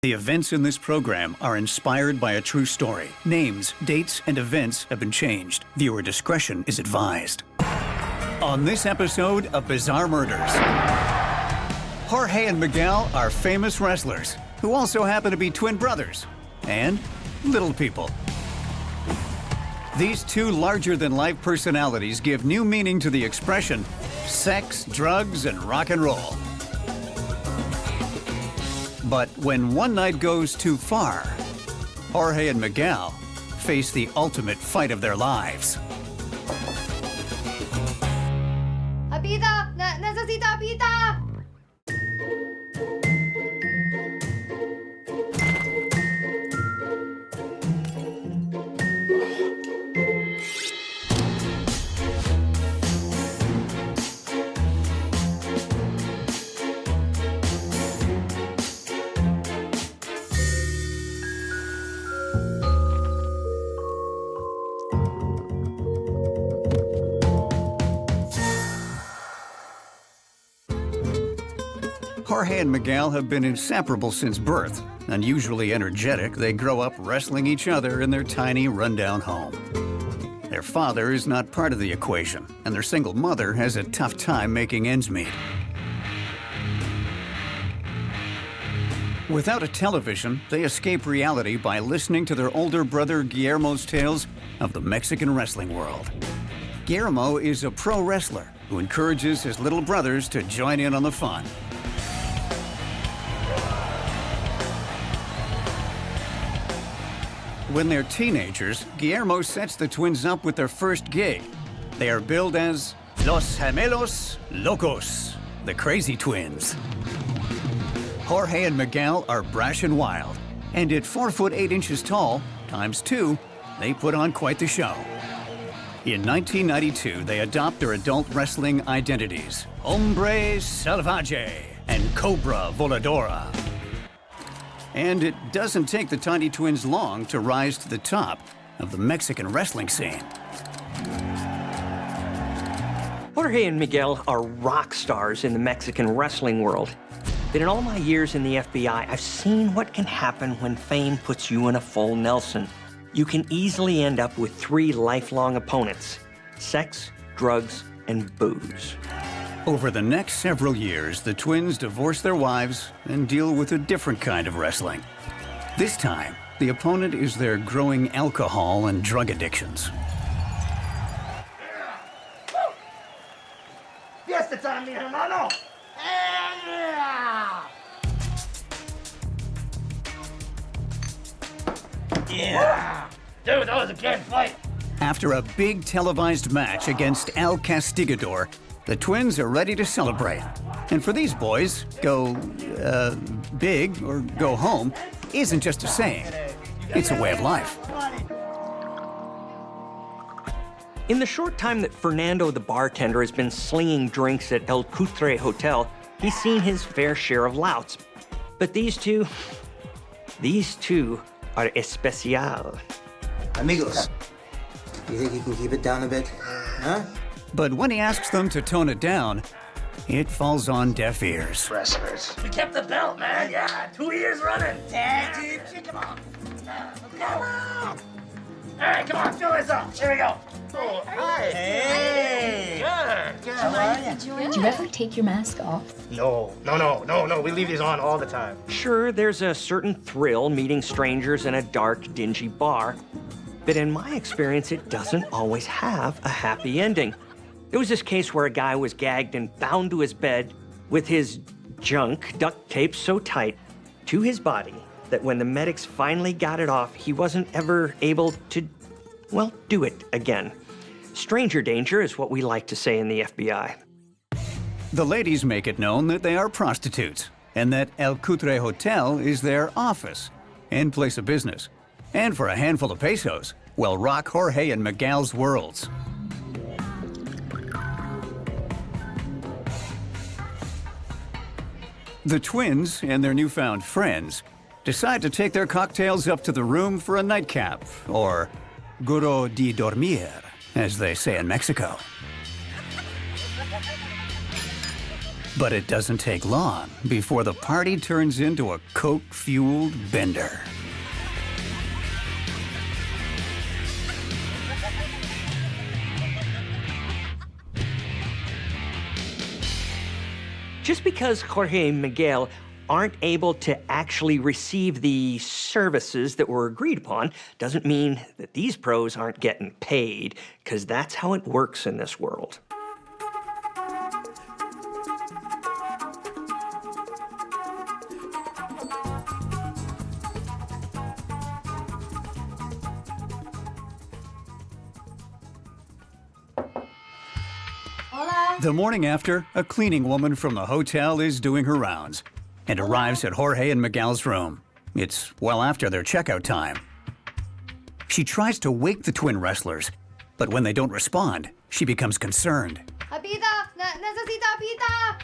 The events in this program are inspired by a true story. Names, dates, and events have been changed. Viewer discretion is advised. On this episode of Bizzare Murders, Jorge and Miguel are famous wrestlers who also happen to be twin brothers and little people. These two larger-than-life personalities give new meaning to the expression sex, drugs, and rock and roll. But when one night goes too far, Jorge and Miguel face the ultimate fight of their lives. Abita! Necesito Abita! Jorge and Miguel have been inseparable since birth. Unusually energetic, they grow up wrestling each other in their tiny, rundown home. Their father is not part of the equation, and their single mother has a tough time making ends meet. Without a television, they escape reality by listening to their older brother Guillermo's tales of the Mexican wrestling world. Guillermo is a pro wrestler who encourages his little brothers to join in on the fun. When they're teenagers, Guillermo sets the twins up with their first gig. They are billed as Los Gemelos Locos, the Crazy Twins. Jorge and Miguel are brash and wild, and at 4 foot 8 inches tall, ×2, they put on quite the show. In 1992, they adopt their adult wrestling identities, Hombre Salvaje and Cobra Voladora. And it doesn't take the tiny twins long to rise to the top of the Mexican wrestling scene. Jorge and Miguel are rock stars in the Mexican wrestling world. But in all my years in the FBI, I've seen what can happen when fame puts you in a full Nelson. You can easily end up with 3 lifelong opponents: sex, drugs, and booze. Over the next several years, the twins divorce their wives and deal with a different kind of wrestling. This time, the opponent is their growing alcohol and drug addictions. Fiesta time, mi hermano! Yeah! Dude, that was a good fight! After a big televised match against El Castigador, the twins are ready to celebrate. And for these boys, go big or go home isn't just a saying. It's a way of life. In the short time that Fernando the bartender has been slinging drinks at El Cutre Hotel, he's seen his fair share of louts. But these two are especial. Amigos, you think you can keep it down a bit? Huh? But when he asks them to tone it down, it falls on deaf ears. Wrestlers. We kept the belt, man. Yeah, 2 years running. Tag team. Come on. Come on. All right, come on. Fill this up. Here we go. Oh, hi. Hey. Good. How are you? Do you ever take your mask off? No. We leave these on all the time. Sure, there's a certain thrill meeting strangers in a dark, dingy bar. But in my experience, it doesn't always have a happy ending. There was this case where a guy was gagged and bound to his bed with his junk duct taped so tight to his body that when the medics finally got it off, he wasn't ever able to, well, do it again. Stranger danger is what we like to say in the FBI. The ladies make it known that they are prostitutes and that El Cutre Hotel is their office and place of business. And for a handful of pesos, will rock Jorge and Miguel's worlds. The twins and their newfound friends decide to take their cocktails up to the room for a nightcap, or guro de dormir, as they say in Mexico. But it doesn't take long before the party turns into a coke-fueled bender. Just because Jorge and Miguel aren't able to actually receive the services that were agreed upon doesn't mean that these pros aren't getting paid, because that's how it works in this world. The morning after, a cleaning woman from the hotel is doing her rounds and arrives at Jorge and Miguel's room. It's well after their checkout time. She tries to wake the twin wrestlers, but when they don't respond, she becomes concerned. Abida! Necesito Abida!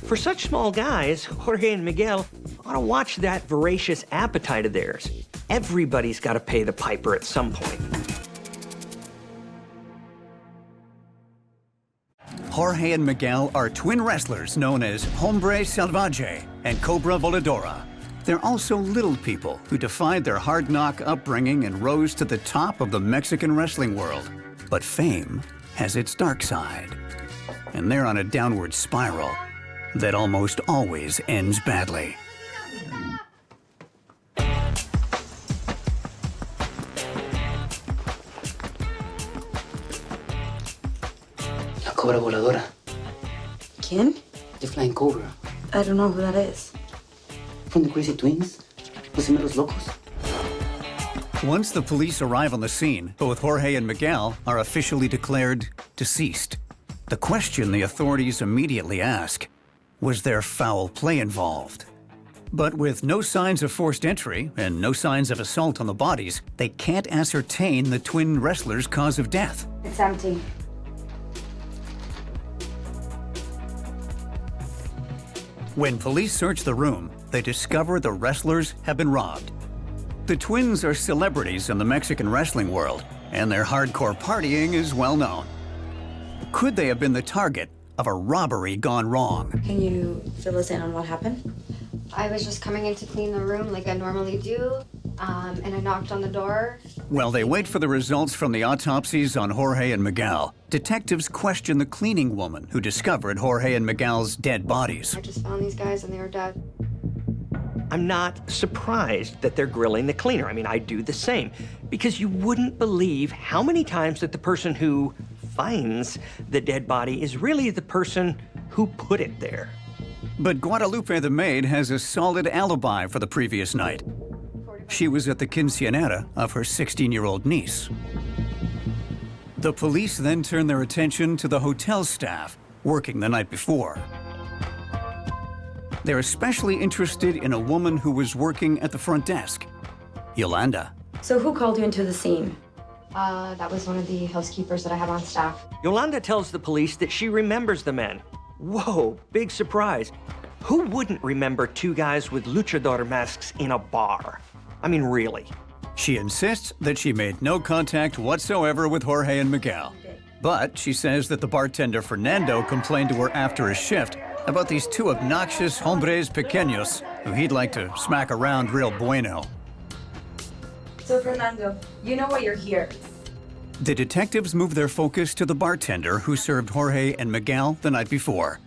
For such small guys, Jorge and Miguel ought to watch that voracious appetite of theirs. Everybody's got to pay the piper at some point. Jorge and Miguel are twin wrestlers known as Hombre Salvaje and Cobra Voladora. They're also little people who defied their hard-knock upbringing and rose to the top of the Mexican wrestling world. But fame has its dark side, and they're on a downward spiral that almost always ends badly. Cobra Voladora. ¿Quién? The Flying Cobra. I don't know who that is. From the Crazy Twins. Los Gemelos Locos. Once the police arrive on the scene, both Jorge and Miguel are officially declared deceased. The question the authorities immediately ask, was there foul play involved? But with no signs of forced entry and no signs of assault on the bodies, they can't ascertain the twin wrestlers' cause of death. It's empty. When police search the room, they discover the wrestlers have been robbed. The twins are celebrities in the Mexican wrestling world, and their hardcore partying is well known. Could they have been the target of a robbery gone wrong? Can you fill us in on what happened? I was just coming in to clean the room like I normally do, and I knocked on the door. While they wait for the results from the autopsies on Jorge and Miguel, detectives question the cleaning woman who discovered Jorge and Miguel's dead bodies. I just found these guys and they were dead. I'm not surprised that they're grilling the cleaner. I mean, I do the same, because you wouldn't believe how many times that the person who finds the dead body is really the person who put it there. But Guadalupe the maid has a solid alibi for the previous night. She was at the quinceañera of her 16-year-old niece. The police then turn their attention to the hotel staff working the night before. They're especially interested in a woman who was working at the front desk, Yolanda. So who called you into the scene? That was one of the housekeepers that I have on staff. Yolanda tells the police that she remembers the men. Whoa, big surprise. Who wouldn't remember two guys with luchador masks in a bar? I mean, really. She insists that she made no contact whatsoever with Jorge and Miguel. But she says that the bartender Fernando complained to her after his shift about these two obnoxious hombres pequeños who he'd like to smack around real bueno. So, Fernando, you know why you're here. The detectives move their focus to the bartender who served Jorge and Miguel the night before.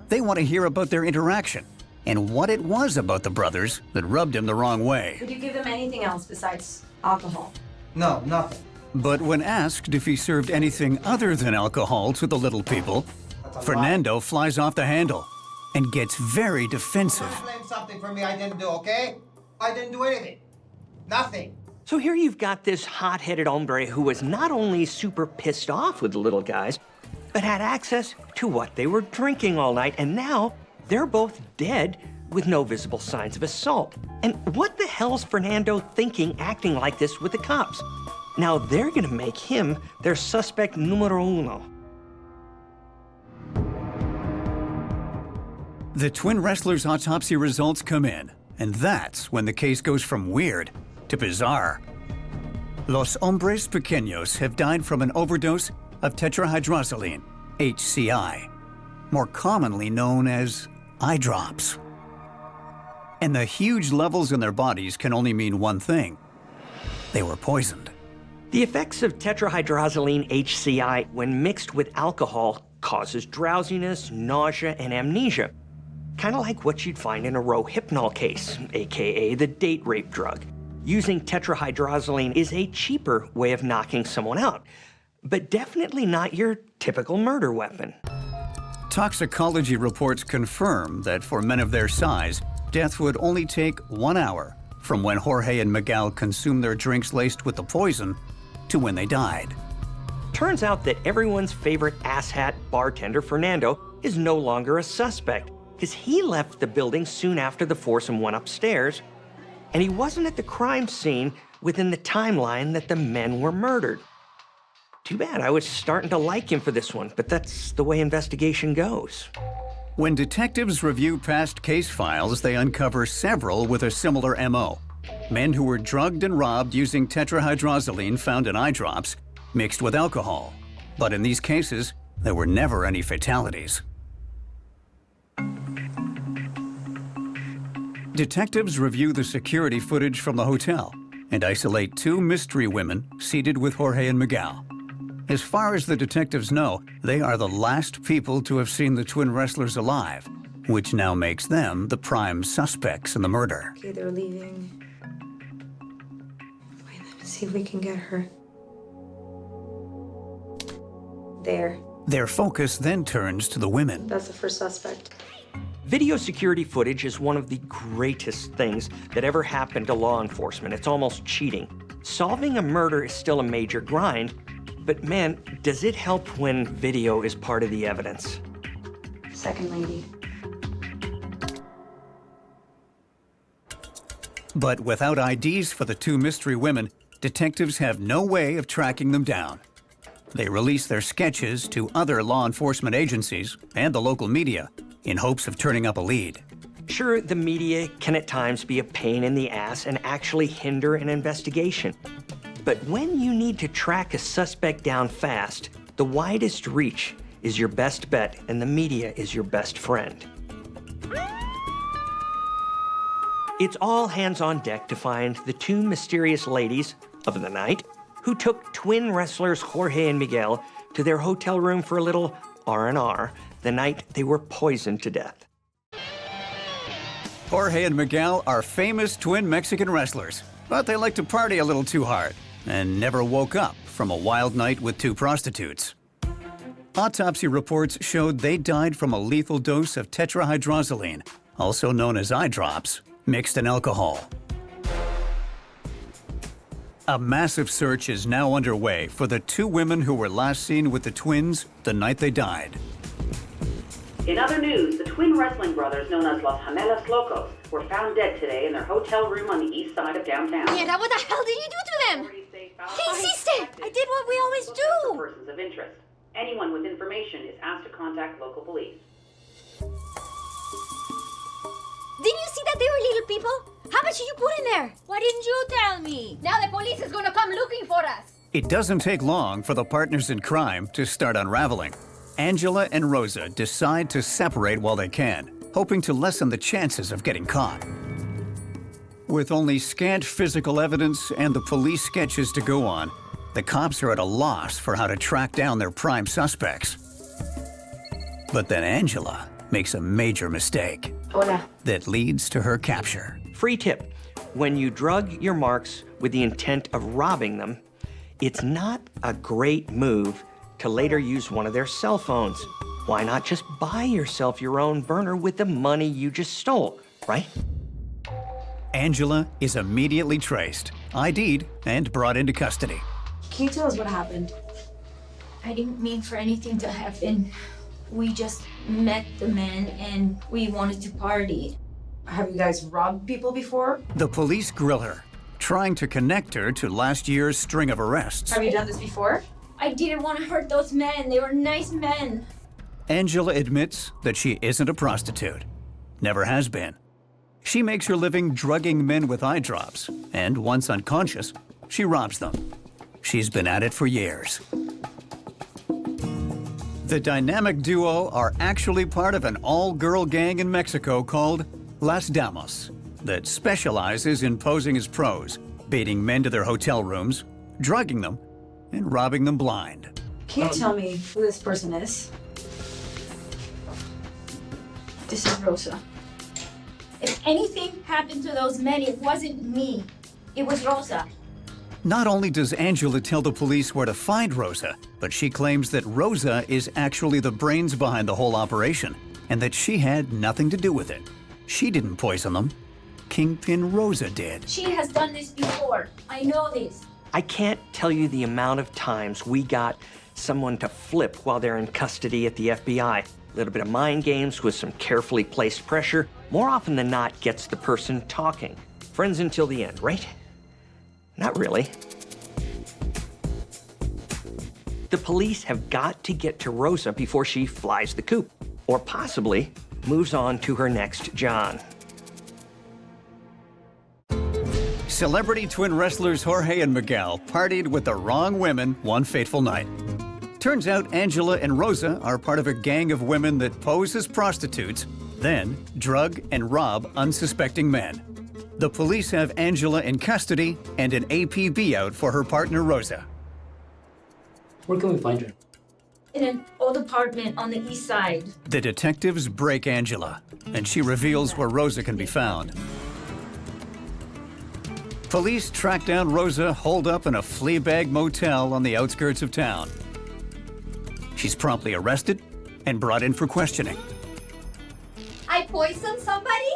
They want to hear about their interaction and what it was about the brothers that rubbed him the wrong way. Would you give them anything else besides alcohol? No, nothing. But when asked if he served anything other than alcohol to the little people, Fernando flies off the handle and gets very defensive. Blame something for me I didn't do, okay? I didn't do anything. Nothing. So here you've got this hot-headed hombre who was not only super pissed off with the little guys, but had access to what they were drinking all night, and now they're both dead with no visible signs of assault. And what the hell's Fernando thinking acting like this with the cops? Now they're gonna make him their suspect numero uno. The twin wrestlers' autopsy results come in, and that's when the case goes from weird to bizarre. Los hombres pequeños have died from an overdose of tetrahydrozoline, HCI, more commonly known as eye drops. And the huge levels in their bodies can only mean one thing: they were poisoned. The effects of tetrahydrozoline HCI when mixed with alcohol causes drowsiness, nausea, and amnesia. Kind of like what you'd find in a Rohypnol case, AKA the date rape drug. Using tetrahydrozoline is a cheaper way of knocking someone out, but definitely not your typical murder weapon. Toxicology reports confirm that for men of their size, death would only take 1 hour from when Jorge and Miguel consumed their drinks laced with the poison to when they died. Turns out that everyone's favorite asshat bartender, Fernando, is no longer a suspect, because he left the building soon after the foursome went upstairs, and he wasn't at the crime scene within the timeline that the men were murdered. Too bad. I was starting to like him for this one, but that's the way investigation goes. When detectives review past case files, they uncover several with a similar MO. Men who were drugged and robbed using tetrahydrozoline found in eye drops mixed with alcohol. But in these cases, there were never any fatalities. Detectives review the security footage from the hotel and isolate 2 mystery women seated with Jorge and Miguel. As far as the detectives know, they are the last people to have seen the twin wrestlers alive, which now makes them the prime suspects in the murder. Okay, they're leaving. Wait, let's see if we can get her. There. Their focus then turns to the women. That's the first suspect. Video security footage is one of the greatest things that ever happened to law enforcement. It's almost cheating. Solving a murder is still a major grind, but man, does it help when video is part of the evidence. Second lady. But without IDs for the 2 mystery women, detectives have no way of tracking them down. They release their sketches to other law enforcement agencies and the local media in hopes of turning up a lead. Sure, the media can at times be a pain in the ass and actually hinder an investigation. But when you need to track a suspect down fast, the widest reach is your best bet and the media is your best friend. It's all hands on deck to find the 2 mysterious ladies of the night who took twin wrestlers Jorge and Miguel to their hotel room for a little R&R the night they were poisoned to death. Jorge and Miguel are famous twin Mexican wrestlers, but they like to party a little too hard and never woke up from a wild night with 2 prostitutes. Autopsy reports showed they died from a lethal dose of tetrahydrozoline, also known as eye drops, mixed in alcohol. A massive search is now underway for the 2 women who were last seen with the twins the night they died. In other news, the twin wrestling brothers known as Los Gemelos Locos were found dead today in their hotel room on the east side of downtown. Mierda, what the hell did you do to them? ¿Qué hiciste? I did what we always do. Persons of interest. Anyone with information is asked to contact local police. Didn't you see that they were little people? How much did you put in there? Why didn't you tell me? Now the police is gonna come looking for us. It doesn't take long for the partners in crime to start unraveling. Angela and Rosa decide to separate while they can, hoping to lessen the chances of getting caught. With only scant physical evidence and the police sketches to go on, the cops are at a loss for how to track down their prime suspects. But then Angela makes a major mistake that leads to her capture. Free tip: when you drug your marks with the intent of robbing them, it's not a great move to later use one of their cell phones. Why not just buy yourself your own burner with the money you just stole, right? Angela is immediately traced, ID'd, and brought into custody. Can you tell us what happened? I didn't mean for anything to happen. We just met the men and we wanted to party. Have you guys robbed people before? The police grill her, trying to connect her to last year's string of arrests. Have you done this before? I didn't want to hurt those men. They were nice men. Angela admits that she isn't a prostitute. Never has been. She makes her living drugging men with eye drops, and once unconscious, she robs them. She's been at it for years. The dynamic duo are actually part of an all-girl gang in Mexico called Las Damas that specializes in posing as pros, baiting men to their hotel rooms, drugging them, and robbing them blind. Can you tell me who this person is? This is Rosa. If anything happened to those men, it wasn't me. It was Rosa. Not only does Angela tell the police where to find Rosa, but she claims that Rosa is actually the brains behind the whole operation, and that she had nothing to do with it. She didn't poison them. Kingpin Rosa did. She has done this before. I know this. I can't tell you the amount of times we got someone to flip while they're in custody at the FBI. A little bit of mind games with some carefully placed pressure, more often than not gets the person talking. Friends until the end, right? Not really. The police have got to get to Rosa before she flies the coop, or possibly moves on to her next John. Celebrity twin wrestlers Jorge and Miguel partied with the wrong women one fateful night. Turns out Angela and Rosa are part of a gang of women that pose as prostitutes, then drug and rob unsuspecting men. The police have Angela in custody and an APB out for her partner Rosa. Where can we find her? In an old apartment on the east side. The detectives break Angela, and she reveals where Rosa can be found. Police track down Rosa holed up in a Fleabag motel on the outskirts of town. She's promptly arrested and brought in for questioning. I poisoned somebody?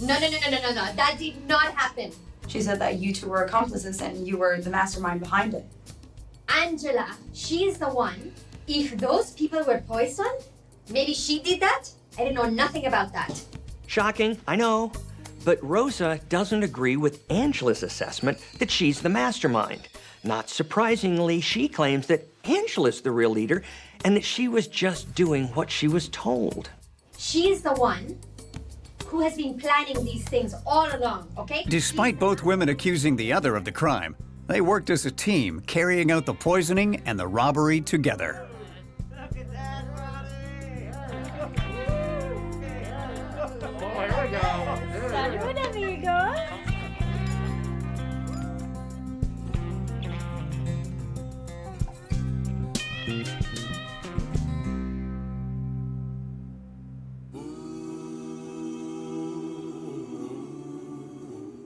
No. That did not happen. She said that you two were accomplices and you were the mastermind behind it. Angela, she's the one. If those people were poisoned, maybe she did that? I didn't know nothing about that. Shocking, I know. But Rosa doesn't agree with Angela's assessment that she's the mastermind. Not surprisingly, she claims that Angela's the real leader and that she was just doing what she was told. She's the one who has been planning these things all along, okay? Despite both women accusing the other of the crime, they worked as a team, carrying out the poisoning and the robbery together. Look at that, Roddy! Oh, here we go. Salud, amigo.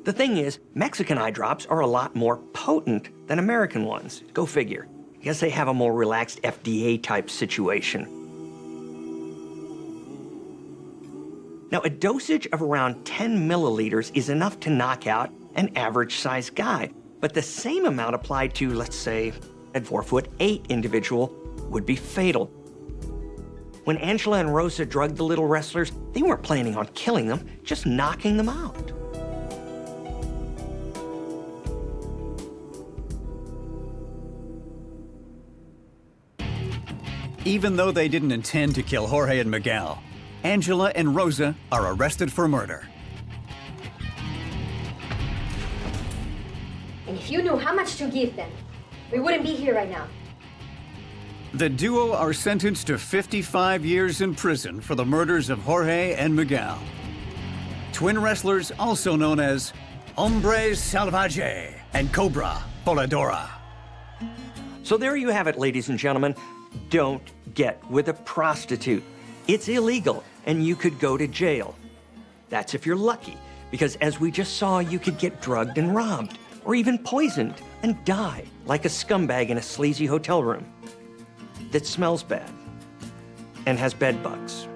The thing is, Mexican eye drops are a lot more potent than American ones. Go figure. I guess they have a more relaxed FDA-type situation. Now, a dosage of around 10 milliliters is enough to knock out an average-sized guy, but the same amount applied to, let's say, a 4'8" individual would be fatal. When Angela and Rosa drugged the little wrestlers, they weren't planning on killing them, just knocking them out. Even though they didn't intend to kill Jorge and Miguel, Angela and Rosa are arrested for murder. And if you knew how much to give them, we wouldn't be here right now. The duo are sentenced to 55 years in prison for the murders of Jorge and Miguel. Twin wrestlers also known as Hombres Salvaje and Cobra Voladora. So there you have it, ladies and gentlemen. Don't get with a prostitute. It's illegal, and you could go to jail. That's if you're lucky, because as we just saw, you could get drugged and robbed, or even poisoned and die like a scumbag in a sleazy hotel room that smells bad and has bed bugs.